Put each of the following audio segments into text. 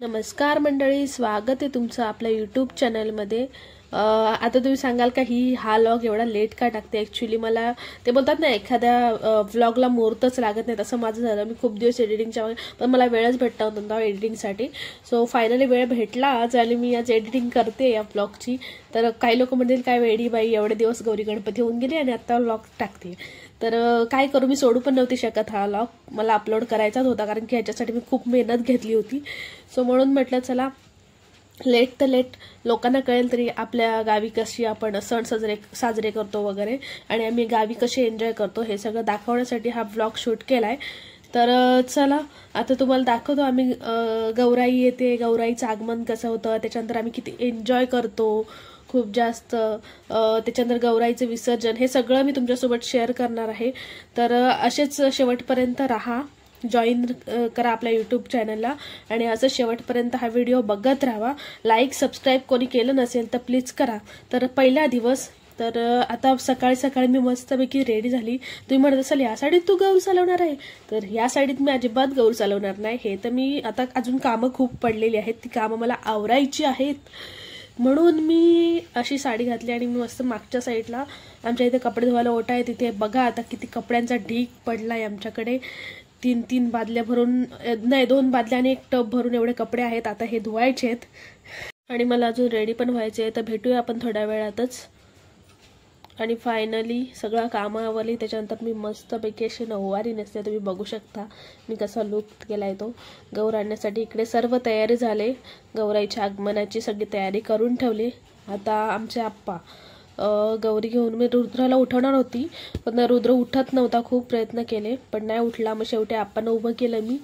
नमस्कार मंडळी, स्वागत आहे तुमचं आपल्या यूट्यूब चॅनलमध्ये। आता तुम्ही सांगाल का हा व्लॉग एवढा लेट का टाकते। ॲक्च्युली मला ते बोलतात ना, एखाद्या व्लॉगला मुहूर्तच लागत नाही, तसं माझं झालं। मी खूप दिवस एडिटिंगच्या पण मला वेळच भेटला नव्हता एडिटिंगसाठी। सो फायनली वेळ भेटला आज आणि मी आज एडिटिंग करते या व्लॉगची। तर काही लोक म्हणतील काय वेडी बाई, एवढे दिवस गौरी गणपती होऊन गेले आणि आता व्लॉग टाकते। तर काय करू, मी सोडू पण नव्हती शकत हा व्लॉग, मला अपलोड करायचाच होता कारण की ह्याच्यासाठी मी खूप मेहनत घेतली होती। सो म्हणून म्हटलं चला लेट तर लेट लोकांना कळेल तरी आपल्या गावी कशी आपण सण साजरे करतो वगैरे, आणि आम्ही गावी कसे एन्जॉय करतो हे सगळं दाखवण्यासाठी हा व्लॉग शूट केलाय। तर चला आता तुम्हाला दाखवतो आम्ही गौराई येते, गौराईचं आगमन कसं होतं, त्याच्यानंतर आम्ही किती एन्जॉय करतो खूप जास्त, त्याच्यानंतर गौराईचं विसर्जन, हे सगळं मी तुमच्यासोबत शेअर करणार आहे। तर असेच शेवटपर्यंत राहा, जॉईन करा आपल्या यूट्यूब चॅनलला आणि असं शेवटपर्यंत हा व्हिडिओ बघत राहा। लाईक सबस्क्राईब कोणी केलं नसेल तर प्लीज करा। तर पहिला दिवस, तर आता सकाळी सकाळी मी मस्तपैकी रेडी झाली। तुम्ही म्हणत असाल या साडीत तू गौर चालवणार आहे, तर या साडीत मी अजिबात गौर चालवणार नाही। हे तर मी आता अजून कामं खूप पडलेली आहेत, ती कामं मला आवरायची आहेत, म्हणून मी अशी साडी घातली आणि मी मस्त मागच्या साईडला आमच्या इथे कपडे धुवायला ओटा आहे, तिथे बघा आता किती कपड्यांचा ढीग पडलाय आमच्याकडे। 3 बादल्या भरून, नाही 2 बादल्या आणि 1 टब भरून एवढे कपडे आहेत। आता हे धुवायचे आहेत आणि मला अजून रेडी पण व्हायचे आहे, तर भेटूया आपण थोड्या वेळातच। आणि फायनली सगळं कामं आवरली, त्याच्यानंतर मी मस्तपैकी अशी नऊवारी नेसते। तुम्ही बघू शकता मी कसा लुक केलाय तो। गौर आणण्यासाठी इकडे सर्व तयारी झाले, गौराईच्या आगमनाची सगळी तयारी करून ठेवली। आता आमचे आप्पा गौरी घेऊन, मी रुद्राला उठवणार होती पण रुद्र उठत नव्हता, खूप प्रयत्न केले पण नाही उठला। मग शेवटी आप्पांना उभं केलं मी,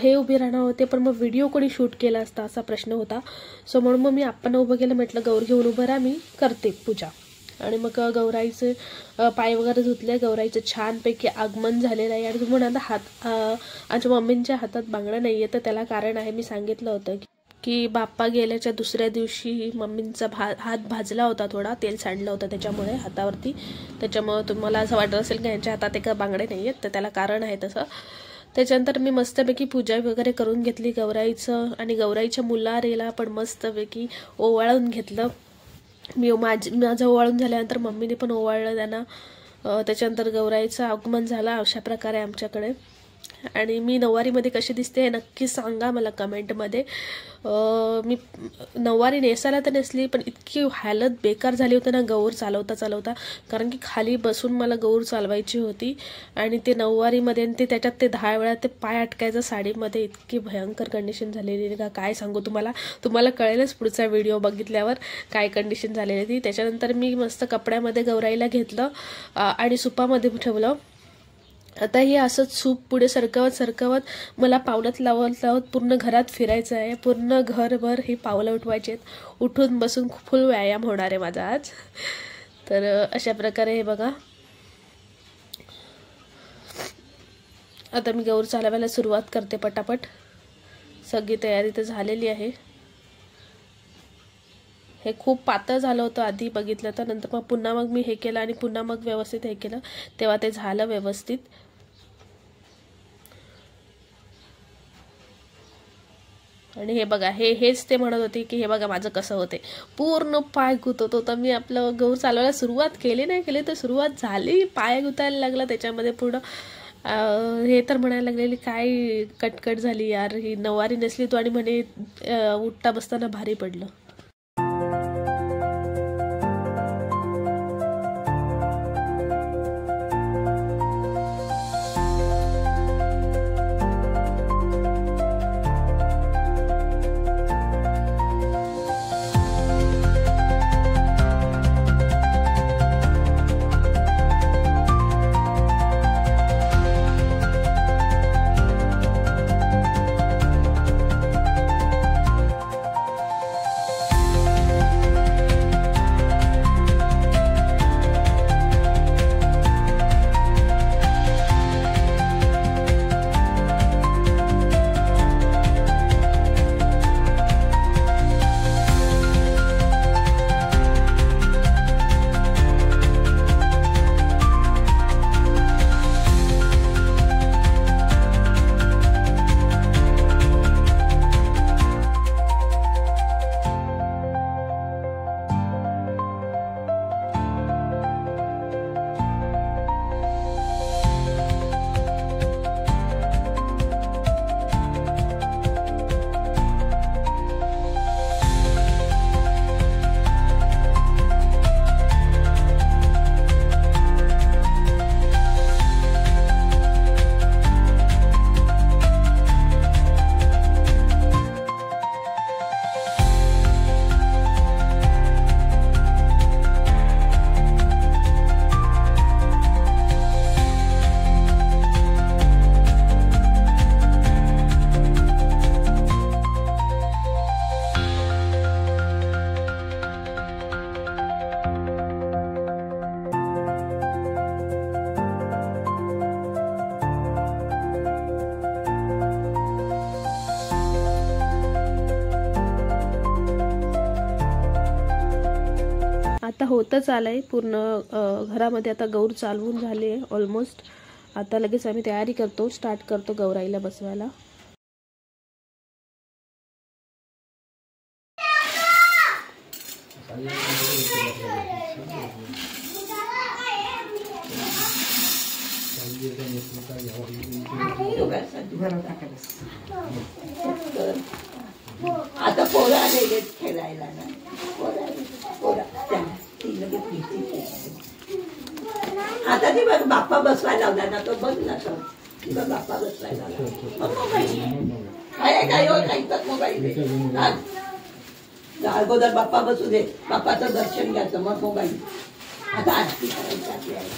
हे उभे राहणार होते पण मग व्हिडिओ कोणी शूट केला असता असा प्रश्न होता। सो म्हणून मग मी आप्पांना उभं केलं, म्हटलं गौर घेऊन उभं राहा, मी करते पूजा। आणि मग गौराईचे पाय वगैरे धुतले, गौराईचं छानपैकी आगमन झालेलं आहे। आणि तुम्ही म्हणाल आमच्या मम्मींच्या हातात बांगडं नाही आहे, तर त्याला कारण आहे, मी सांगितलं होतं की बाप्पा गेल्याच्या दुसऱ्या दिवशी मम्मींचा हात भाजला होता, थोडा तेल सांडलं होतं त्याच्यामुळे हातावरती, त्याच्यामुळे तुम्हाला असं वाटत असेल की यांच्या हातात एका बांगडे नाही आहेत, तर त्याला कारण आहे तसं। त्याच्यानंतर मी मस्तपैकी पूजा वगैरे करून घेतली गौराईचं, आणि गौराईच्या मुलारेला पण मस्तपैकी ओवाळून घेतलं मी। माझं ओवाळून झाल्यानंतर मम्मीने पण ओवाळलं त्यांना। त्याच्यानंतर गौराईचं आगमन झालं अशा प्रकारे आमच्याकडे। आणि मी नऊवारीमध्ये कशी दिसते हे नक्की सांगा मला कमेंटमध्ये। मी नऊवारी नेसायला तर नेसली पण इतकी हालत बेकार झाली होती ना गौर चालवता चालवता, कारण की खाली बसून मला गौर चालवायची होती आणि ते नऊवारीमध्ये, आणि ते त्याच्यात ते 10 वेळा ते पाय अटकायचं साडीमध्ये, इतकी भयंकर कंडिशन झालेली का काय सांगू तुम्हाला कळेलच पुढचा व्हिडिओ बघितल्यावर काय कंडिशन झालेली ती। त्याच्यानंतर मी मस्त कपड्यामध्ये गौराईला घेतलं आणि सुपामध्ये ठेवलं। आता हे असंच सूप पुढे सरकवत मला पावलात लावत पूर्ण घरात फिरायचं आहे, पूर्ण घरभर हे पावलं उठवायचे आहेत, उठून बसून फुल व्यायाम होणार आहे माझा आज। तर अशा प्रकारे हे बघा, आता मी गौर चालवायला सुरुवात करते पटापट। सगळी तयारी तर झालेली आहे। हे खूप पातळ झालं होतं आधी बघितलं तर, नंतर मग पुन्हा मी हे केलं आणि पुन्हा मग व्यवस्थित हे केलं, तेव्हा ते झालं व्यवस्थित। आणि हे बघा, हेच ते म्हणत होते की हे बघा माझं कसं होते, पूर्ण पाय गुतत होता। मी आपलं गौर चालवायला सुरुवात केली तर सुरुवात झाली, पाय गुतायला लागला त्याच्यामध्ये पूर्ण। हे तर म्हणायला लागलेली काय कटकट झाली यार, ही नऊवारी नेसली तू आणि म्हणे उठता बसताना भारी पडलं। आता होतच आलंय पूर्ण घरामध्ये. आता गौर चालवून झाले ऑलमोस्ट. आता लगेच आम्ही तयारी करतो, स्टार्ट करतो गौराईला बसवायला. आता पोरं आले खेळायला ना, आता ती बघ बाप्पा बसवायला लावला ना, तो बघ ना तो बाप्पा बसवायला मोबाईल अगोदर बाप्पा बसू दे, बाप्पाचं दर्शन घ्यायचं मग मोबाईल. आता आरती करायची आपल्याला.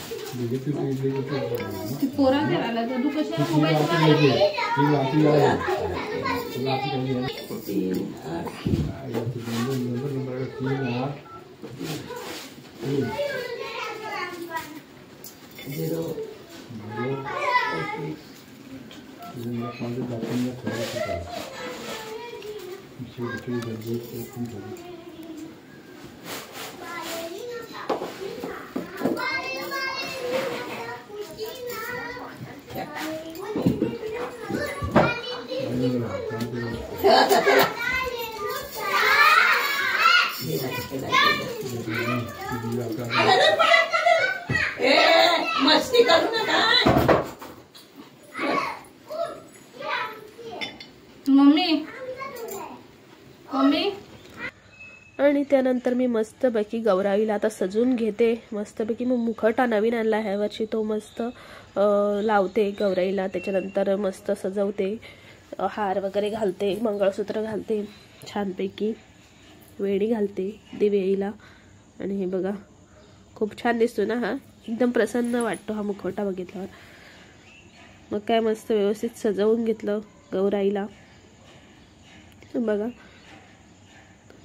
मस्ती करू नका मम्मी. आणि त्यानंतर मी मस्तपैकी गौराईला आता सजून घेते. मस्तपैकी मग मुखवटा नवीन आणला ह्या वर्षी, तो मस्त लावते गौराईला. त्याच्यानंतर मस्त सजवते, हार वगैरे घालते, मंगळसूत्र घालते, छानपैकी वेणी घालते दिवेईला. आणि हे बघा खूप छान दिसतो ना हा, एकदम प्रसन्न वाटतो हा मुखवटा बघितल्यावर. मग काय मस्त व्यवस्थित सजवून घेतलं गौराईला बघा.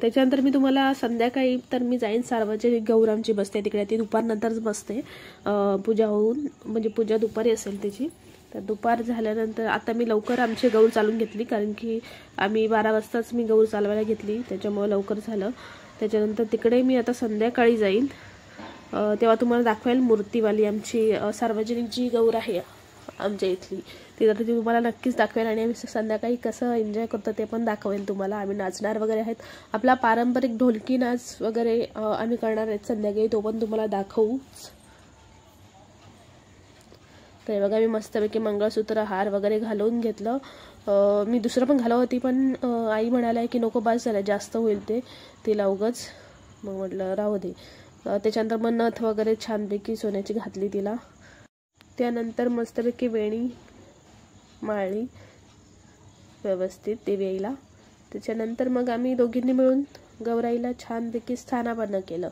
त्याच्यानंतर मी तुम्हाला संध्याकाळी तर मी जाईन, सार्वजनिक गौर आमची बसते तिकडे, ती दुपारनंतरच बसते पूजा होऊन, म्हणजे पूजा दुपारी असेल त्याची. तर दुपार झाल्यानंतर आता मी लवकर आमची गौर चालून घेतली, कारण की आम्ही 12 वाजताच मी गौर चालवायला घेतली, त्याच्यामुळे लवकर झालं. त्याच्यानंतर तिकडे मी आता संध्याकाळी जाईन, तेव्हा तुम्हाला दाखवेल मूर्तीवाली आमची सार्वजनिक जी गौर आहे आमच्या इथली, ती तर ती तुम्हाला नक्कीच दाखवेल. आणि आम्ही संध्याकाळी कसं एन्जॉय करतो ते पण दाखवेल तुम्हाला. आम्ही नाचणार वगैरे आहेत, आपला पारंपरिक ढोलकी नाच वगैरे आम्ही करणार आहेत संध्याकाळी, तो पण तुम्हाला दाखवूच. तर बघा मी मस्तपैकी मंगळसूत्र हार वगैरे घालून घेतलं. मी दुसरं पण घालवत होती, पण आई म्हणाल्या की नको बस झालं, जास्त होईल ते तिला उगाच. मग म्हटलं राहू दे. त्याच्यानंतर मग नथ वगैरे छानपैकी सोन्याची घातली तिला. त्यानंतर मस्तपैकी वेणी माळली व्यवस्थित दिवेईला. त्याच्यानंतर मग आम्ही दोघींनी मिळून गौराईला छानपैकी स्थानापन्न केलं.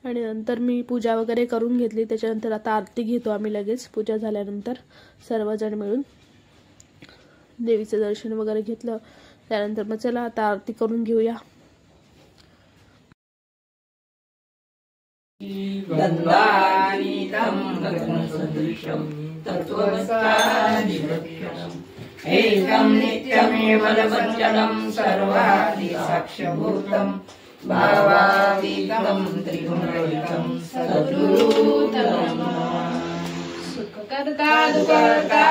आणि नंतर मी पूजा वगैरे करून घेतली. त्याच्यानंतर आता आरती घेतो आम्ही लगेच पूजा झाल्यानंतर सर्वजण मिळून. देवीचं दर्शन वगैरे घेतलं, त्यानंतर मग चला आता आरती करून घेऊया. एकं नित्यमेव लवच्चलं सर्वादि साक्ष्यभूतं भावातीतं त्रिगुणरहितं सद्गुरुतमं सुखकर्ता दुःखकर्ता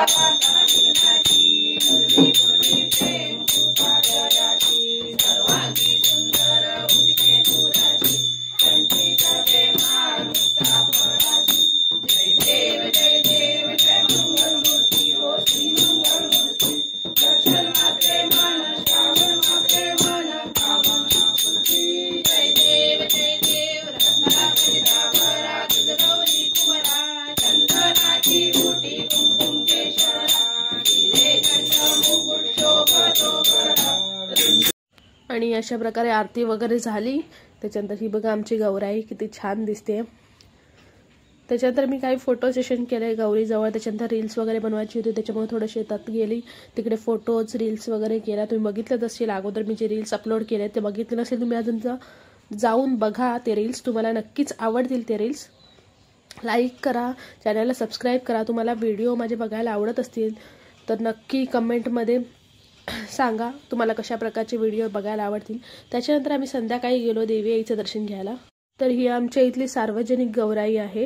आणि अशा प्रकारे आरती वगैरे झाली. त्याच्यानंतर ही बघा आमची गौराई किती छान दिसते. त्याच्यानंतर मी काही फोटो सेशन केले गौरीजवळ. त्याच्यानंतर रील्स वगैरे बनवायची होती, त्याच्यामुळे थोडं शेतात गेली, तिकडे फोटोज रील्स वगैरे केला. तुम्ही बघितलंच असेल अगोदर मी जे रील्स अपलोड केले ते बघितले नसेल तुम्ही अजून जाऊन बघा ते रील्स, तुम्हाला नक्कीच आवडतील ते रील्स. लाईक करा, चॅनलला सबस्क्राईब करा. तुम्हाला व्हिडिओ माझे बघायला आवडत असतील तर नक्की कमेंटमध्ये सांगा तुम्हाला कशा प्रकारचे व्हिडिओ बघायला आवडतील. त्याच्यानंतर आम्ही संध्याकाळी गेलो देवी आईचं दर्शन घ्यायला. तर ही आमच्या इथली सार्वजनिक गौराई आहे.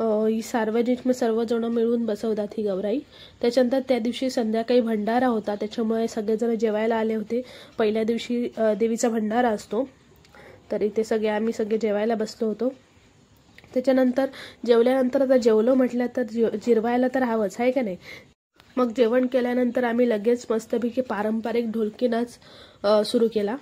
ही सार्वजनिक सर्वजण मिळून बसवतात ही गौराई. त्याच्यानंतर त्या दिवशी संध्याकाळी भंडारा होता, त्याच्यामुळे सगळेजण जेवायला आले होते. पहिल्या दिवशी देवीचा भंडारा असतो, तर इथे आम्ही सगळे जेवायला बसलो होतो. त्याच्यानंतर जेवल्यानंतर आता जेवलो म्हटलं तर जिरवायला तर हवंच आहे का नाही. मग जेवण केल्यानंतर आम्ही लगेच मस्तपैकी पारंपरिक ढोलकी नाच सुरू केला.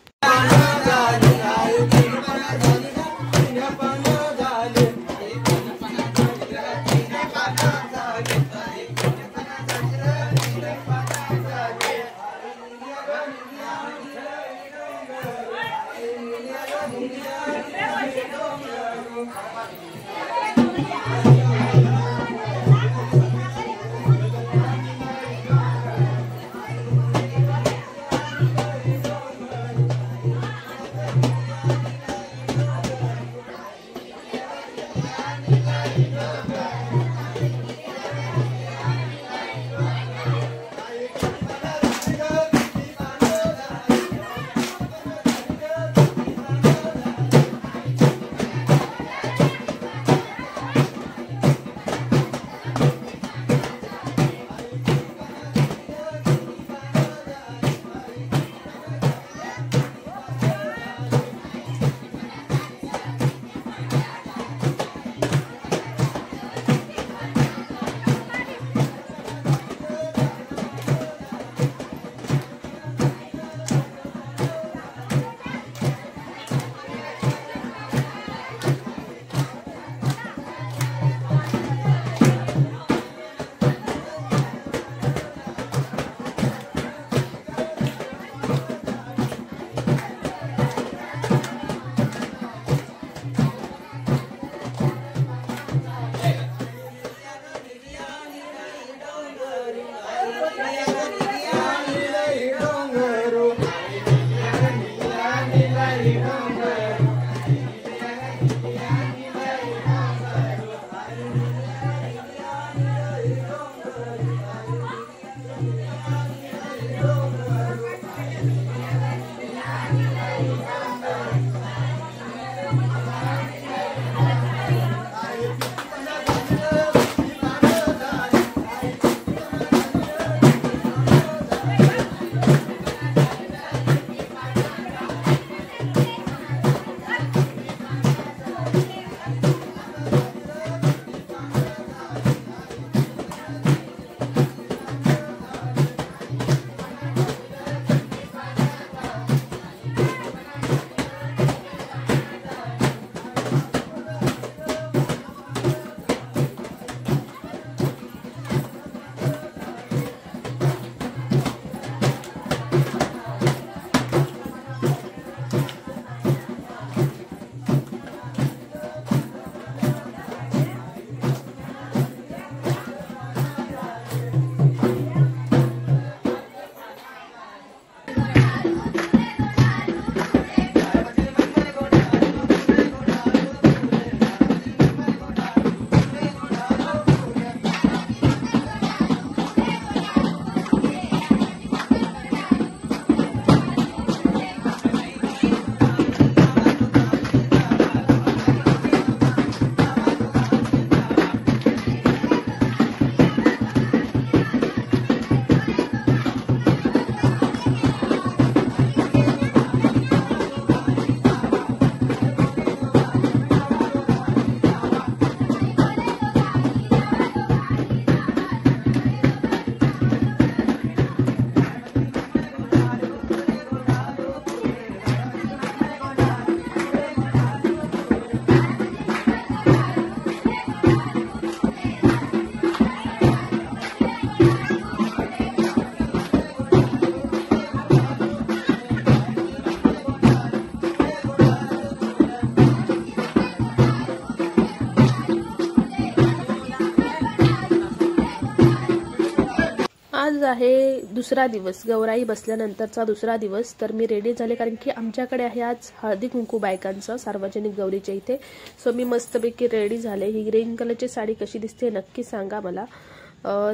दुसरा दिवस, गौराई बसल्यानंतरचा दुसरा दिवस. तर मी रेडी झाले कारण की आमच्याकडे आहे आज हळदी कुंकू बायकांचं सार्वजनिक गौरीच्या इथे. सो मी मस्तपैकी रेडी झाले. ही ग्रीन कलरची साडी कशी दिसते नक्की सांगा मला.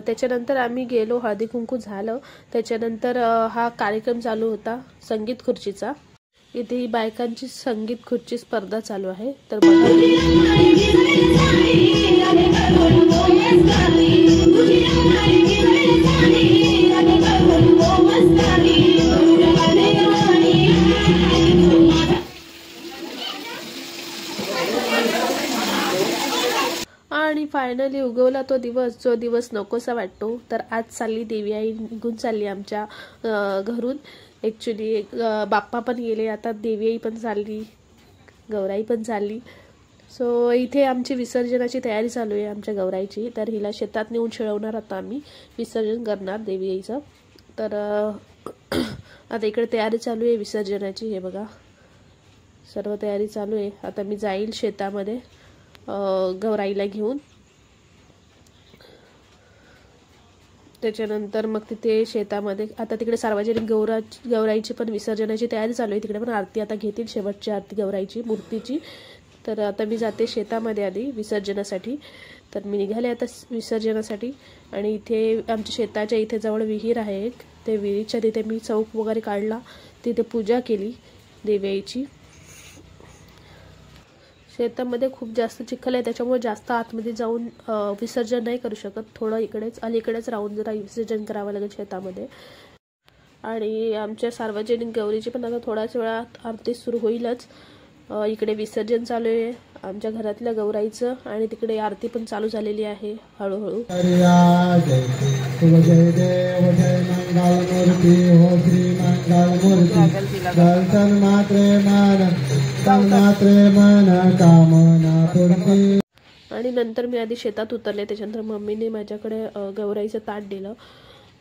त्याच्यानंतर आम्ही गेलो, हळदी कुंकू झालं. त्याच्यानंतर हा कार्यक्रम चालू होता संगीत खुर्चीचा. इथे ही बायकांची संगीत खुर्ची स्पर्धा चालू आहे. तर आणि फायनली उगवला तो दिवस, जो दिवस नकोसा वाटतो. तर आज चालली देवी आई निघून चालली आमच्या घरून. ॲक्च्युली बाप्पा पण गेले, आता देवी आई पण चालली, गौराई पण चालली. सो इथे आमची विसर्जनाची तयारी चालू आहे आमच्या गौराईची. तर हिला शेतात नेऊन शिळवणार, आता आम्ही विसर्जन करणार देवी आईचं. तर आता इकडे तयारी चालू आहे विसर्जनाची. हे बघा सर्व तयारी चालू आहे. आता मी जाईल शेतामध्ये गौराईला घेऊन. त्याच्यानंतर मग तिथे शेतामध्ये आता तिकडे सार्वजनिक गौराईची पण विसर्जनाची तयारी चालू आहे. तिकडे पण आरती आता घेतील, शेवटची आरती गौराईची मूर्तीची. तर आता मी जाते शेतामध्ये आधी विसर्जनासाठी. तर मी निघाले आता विसर्जनासाठी. आणि इथे आमच्या शेताच्या इथे जवळ विहीर आहे एक, ते विहिरीच्या तिथे मी चौक वगैरे काढला, तिथे पूजा केली देवी आईची. शेतामध्ये खूप जास्त चिखल आहे, त्याच्यामुळे जास्त आतमध्ये जाऊन विसर्जन नाही करू शकत. थोडं इकडेच अलीकडेच राहून जरा विसर्जन करावं लागेल शेतामध्ये. आणि आमच्या सार्वजनिक गौरीची पण आता थोड्याच वेळात आरती सुरू होईलच. इकडे विसर्जन चालू आहे आमच्या घरातल्या गौराईचं आणि तिकडे आरती पण चालू झालेली आहे हळूहळू. आणि नंतर मी आधी शेतात उतरले. त्याच्यानंतर मम्मीने माझ्याकडे गौराईचं ताट दिलं.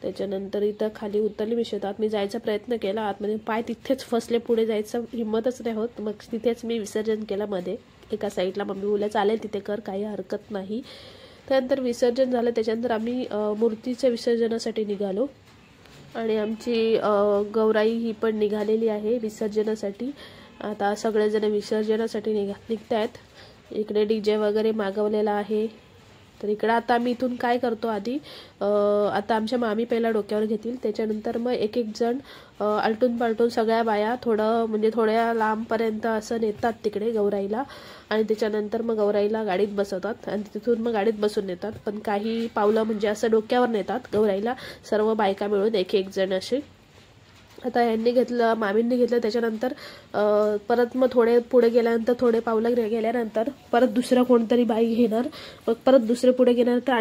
त्याच्यानंतर इथं खाली उतरली मी शेतात. मी जायचा प्रयत्न केला आतमध्ये, पाय तिथेच फसले, पुढे जायचं हिंमतच नाही होत. मग तिथेच मी विसर्जन केलं मध्ये एका साईडला. मम्मी बोलल्या चालेल तिथे कर, काही हरकत नाही. त्यानंतर विसर्जन झालं. त्याच्यानंतर आम्ही मूर्तीच्या विसर्जनासाठी निघालो. आणि आमची गौराई ही पण निघालेली आहे विसर्जनासाठी. आता सगळेजण विसर्जनासाठी निघत आहेत. इकडे DJ वगैरे मागवलेला आहे. तर इकडं आता आम्ही इथून काय करतो, आधी आता आमच्या मामी पहिला डोक्यावर घेतील. त्याच्यानंतर मग एक एक जण आलटून पालटून सगळ्या बाया थोडं म्हणजे थोड्या लांबपर्यंत असं नेतात तिकडे गौराईला. आणि त्याच्यानंतर मग गौराईला गाडीत बसवतात आणि तिथून मग गाडीत बसून नेतात. पण काही पावलं म्हणजे असं डोक्यावर नेतात गौराईला सर्व बायका मिळून एक एक जण असे. आता यांनी घेतलं, मामींनी घेतलं. त्याच्यानंतर परत मग थोडे पुढे गेल्यानंतर थोडे पावलं गेल्यानंतर परत दुसरं कोणतरी बाई घेणार, मग परत दुसरे पुढे गेल्यानंतर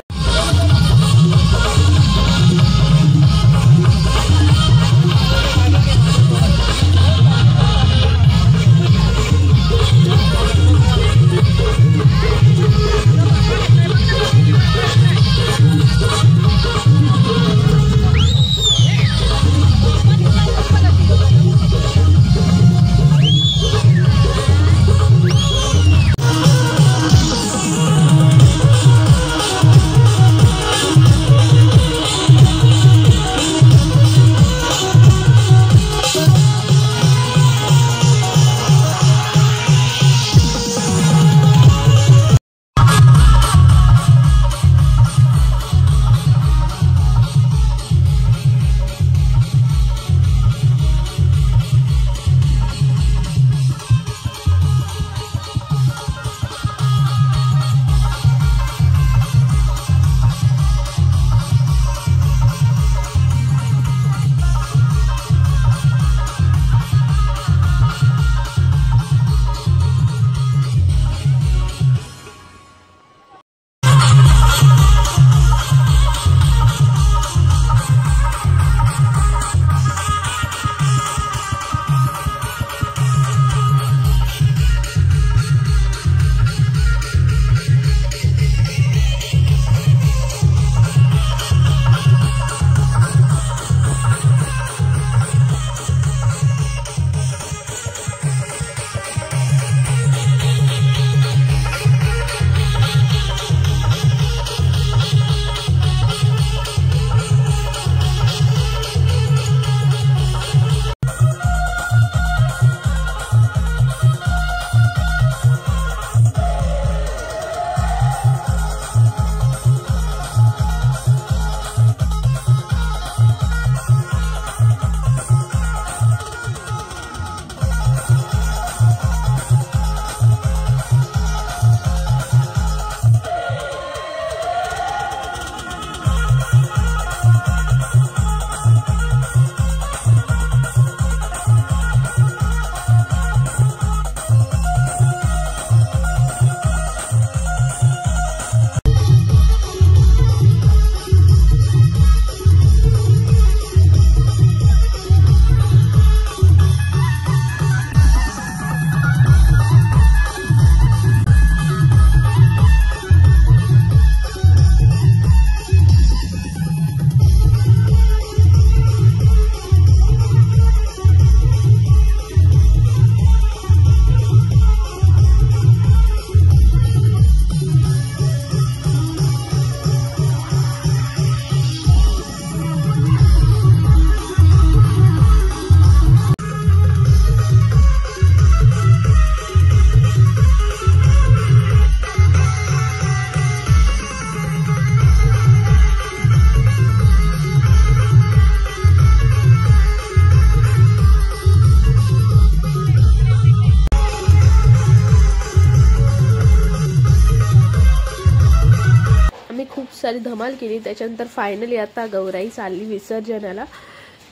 सारी धमाल केली. त्याच्यानंतर फायनली आता गौराई चालली विसर्जनाला.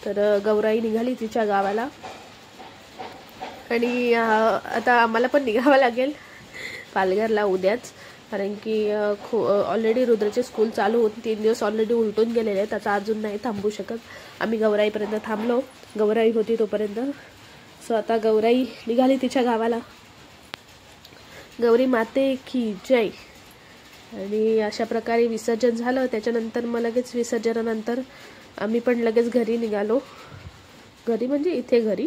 तर गौराई निघाली तिच्या गावाला आणि आता आम्हाला पण निघावं लागेल पालघरला उद्याच, कारण की ऑलरेडी रुद्रचे स्कूल चालू होते. 3 दिवस ऑलरेडी उलटून गेलेले आहेत. आता अजून नाही थांबू शकत. आम्ही गौराईपर्यंत थांबलो, गौराई होती तोपर्यंत. सो आता गौराई निघाली तिच्या गावाला. गौरी माते की जय. आणि अशा प्रकारे विसर्जन झालं. त्याच्यानंतर मग लगेच विसर्जनानंतर आम्ही पण लगेच घरी निघालो. घरी म्हणजे इथे घरी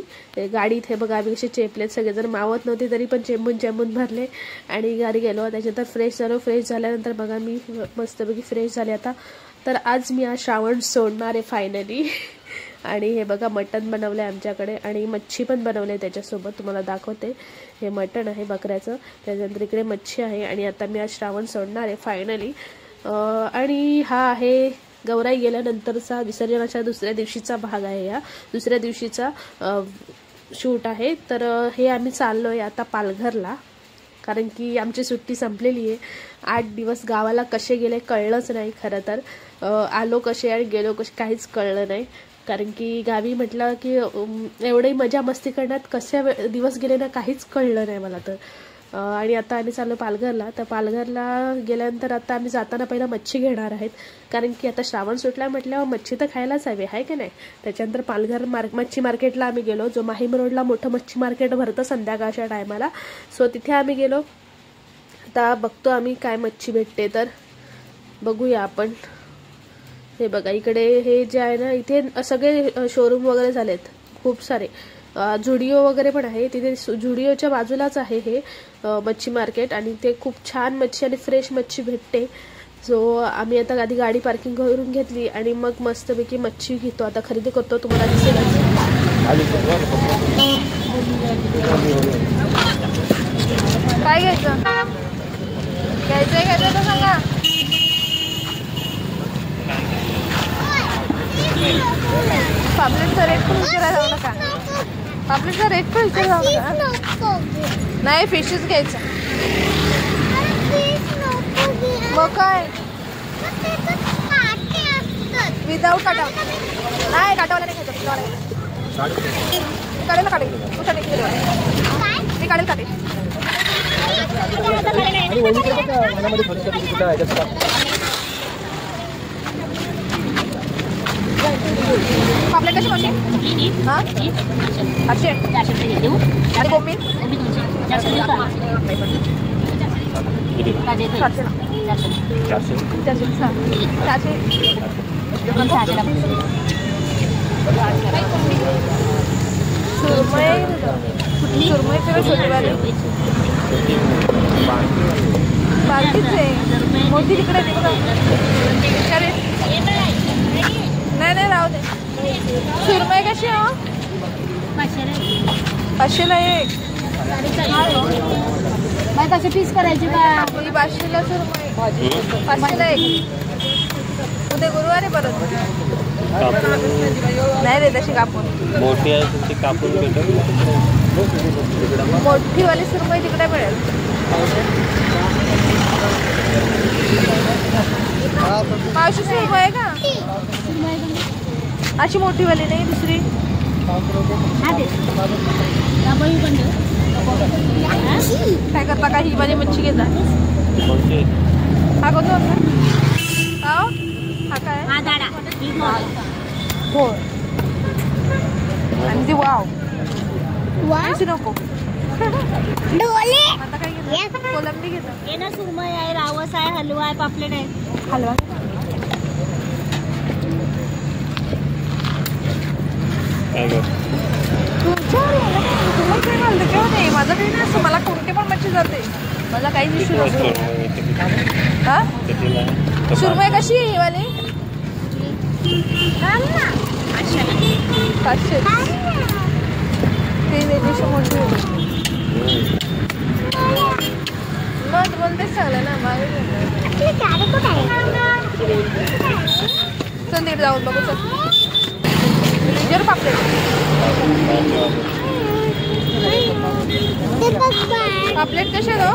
गाडी इथे बघा आम्ही कसे चेपलेत, सगळेजण मावत नव्हते तरी पण चेंबून भरले आणि घरी गेलो. त्याच्यानंतर फ्रेश झालो. फ्रेश झाल्यानंतर बघा मी मस्तपैकी फ्रेश झाले आता. तर आज मी श्रावण सोडणार आहे फायनली. आणि हे बघा मटण बनवलं आहे आमच्याकडे आणि मच्छी पण बनवली आहे त्याच्यासोबत, तुम्हाला दाखवते. हे मटण आहे बकऱ्याचं, त्याच्यानंतर इकडे मच्छी आहे. आणि आता मी आज श्रावण सोडणार आहे फायनली. आणि हा आहे गौराई गेल्यानंतरचा विसर्जनाच्या दुसऱ्या दिवशीचा भाग आहे. या दुसऱ्या दिवशीचा शूट आहे. तर हे आम्ही चाललो आहे आता पालघरला, कारण की आमची सुट्टी संपलेली आहे. 8 दिवस गावाला कसे गेले कळलंच नाही. खरं तर आलो कसे आणि गेलो कसे काहीच कळलं नाही, कारण की गावी म्हटलं की एवढी मजा मस्ती करण्यात कसे दिवस गेले ना काहीच कळलं नाही मला तर. आणि आता आम्ही चाललो पालघरला. तर पालघरला गेल्यानंतर आता आम्ही जाताना पहिला मच्छी घेणार आहेत, कारण की आता श्रावण सुटला म्हटल्यावर मच्छी तर खायलाच हवी आहे की नाही. त्याच्यानंतर पालघर मच्छी मार्केटला आम्ही गेलो, जो माहीम रोडला मोठं मच्छी मार्केट भरतं संध्याकाळच्या टायमाला. सो तिथे आम्ही गेलो. आता बघतो आम्ही काय मच्छी भेटते, तर बघूया आपण. हे बघा इकडे हे जे आहे ना, इथे सगळे शोरूम वगैरे झालेत खूप सारे. जुडिओ वगैरे पण आहे तिथे. जुडिओच्या बाजूलाच आहे हे मच्छी मार्केट आणि ते खूप छान मच्छी आणि फ्रेश मच्छी भेटते. सो आम्ही आता आधी गाडी पार्किंग करून घेतली आणि मग मस्तपैकी मच्छी घेतो, आता खरेदी करतो. तुम्हाला दिसेल काय घ्यायचं तर सांगा. पापलेटचा रेट पण विचारायला जाऊ नका. पापलेटचा रेट पण विचारायला जाऊ नका. नाही फिशच घ्यायचं. मग काय विदाऊट काटा नाही, काटावाला नाही घ्यायचं. काढेल ना काढेल मी काढेल काढेल. पापलेट कशी म्हणते? हां 800 आणि बोंबील 400 छोटीवाली बाकीच आहे. मोठी तिकडे नाही राहू दे. सुरमई कशी हो? 500ला एक. कसे पीस करायचे का? 500ला सुरमई 500ला एक. उद्या गुरुवारी परत नाही रे तशी कापून. मोठी आहे ती कापून भेटेल. मोठीवाली सुरमई तिकडे मिळेल. मावशी सुरमई आहे का? अशी मोठीवाली नाही दुसरी. काय करता का? ही वाली मच्छी घेता. हा कोणता हा काय? हो आणि ती वाव नको. आता काय घेतो? कोलंबी घेतो. ना सुरमई आहे, रावस आहे, हलवा आहे, पापलेट आहे. हलवा माझं काही नाही असं. मला कोणते पण मच्छी जाते, मला काहीच इश्यू नसतो. हा सुरमई कशी आहे ही वाली? 500. ते वेगळीशी मोठी होती. मग तुम्हाला तेच सांगलं ना मागे. चल तिकडे जाऊन बघू. चल रिजर पापलेट पापलेट कसे हो?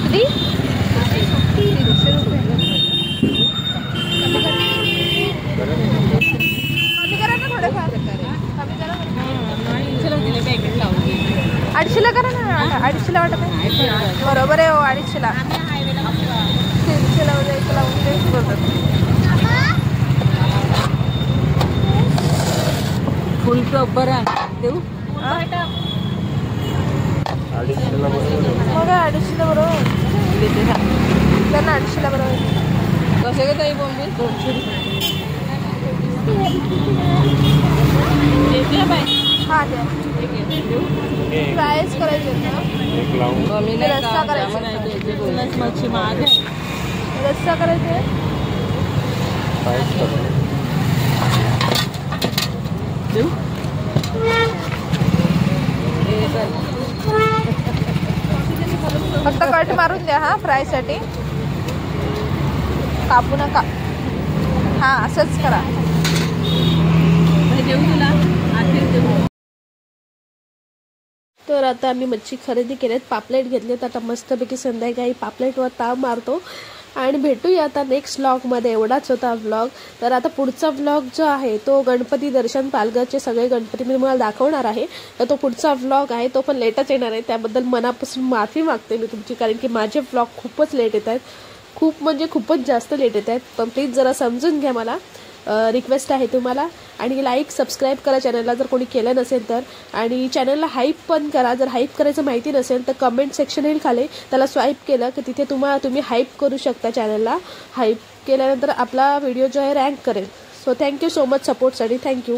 किती? 300 रुपये. 250ला करा ना. 250ला वाटत आहे. बरोबर आहे हो. 250ला 300ला वगैरे 1 लावून तेच बोलतात. फुल बरं देऊ. 250ला बरोबर. मग 250ला बरोबर. त्यांना 250ला बरोबर. कसे का ताई बोंबील? 200 हां द्या. फ्रायच करायचे ना. एक लावून रस्सा करायचा. मच्छी महाग आहे. रस्सा करायचे. फ्राईज करू. देऊ. फक्त कट मारून द्या हा फ्रायसाठी. कापू नका. हां असंच करा. देऊ तुला आखिर देऊ. तर आता आम्ही मच्छी खरेदी केलेत, पापलेट घेतलेत. आता मस्तपैकी संध्याकाळी पापलेटवर ताव मारतो आणि भेटूया आता नेक्स्ट व्लॉगमध्ये. एवढाच होता व्लॉग. तर आता पुढचा व्लॉग जो आहे तो गणपती दर्शन, पालघरचे सगळे गणपती मी तुम्हाला दाखवणार आहे. तर तो पुढचा व्लॉग आहे तो पण लेटच येणार आहे. त्याबद्दल मनापासून माफी मागते मी तुमची, कारण की माझे व्लॉग खूपच लेट येत आहेत. खूप म्हणजे खूपच जास्त लेट येत आहेत. पण प्लीज जरा समजून घ्या, मला रिक्वेस्ट आहे तुम्हाला. आणि लाईक सबस्क्राईब करा चॅनलला जर कोणी केलं नसेल तर. आणि चॅनलला हाईप पण करा. जर हाईप करायचं माहिती नसेल तर कमेंट सेक्शन येईल खाली, त्याला स्वाईप केलं की तिथे तुम्ही हाईप करू शकता चॅनलला. हाईप केल्यानंतर आपला व्हिडिओ जो आहे रँक करेल. सो थँक्यू सो मच सपोर्टसाठी. थँक्यू.